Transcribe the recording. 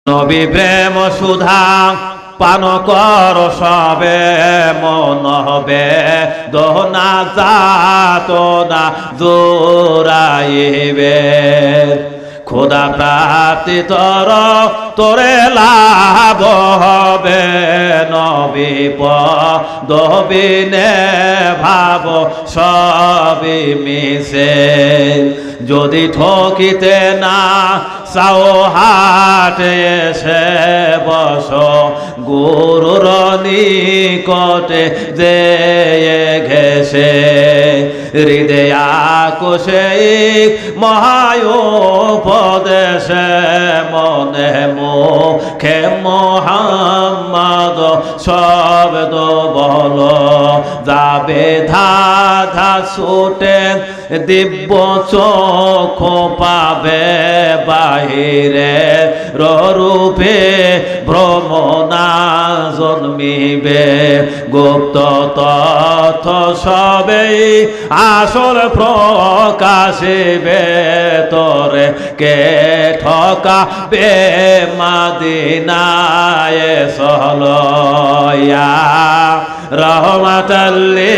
নবী প্রেম সুধা পান কর সবে, মন হবে দোনা যাত না জোরাইবে। খোদা প্রাপ্তি তর তোরে লাভ হবে, নবী পদবিনে ভাব সবই মিশে। যদি ঠকিতে না চাও হাটে এসে বস, গুরুর নিকটে যে ঘেসে। হৃদয়া কোষে মহায়োপদেশে, মনে মুখে মোহাম্মদ শব্দ বল। যাবে ধাধা ছুটে দিব্য চোখ পাবে, বাহিরে রূপে ভ্রমণা জন্মিবে। গুপ্ত তথ্য সবেই আসল প্রকাশিবে, তোরে কে ঠকাবে মাদিনায় সহলয়া রহমাতাল্লিল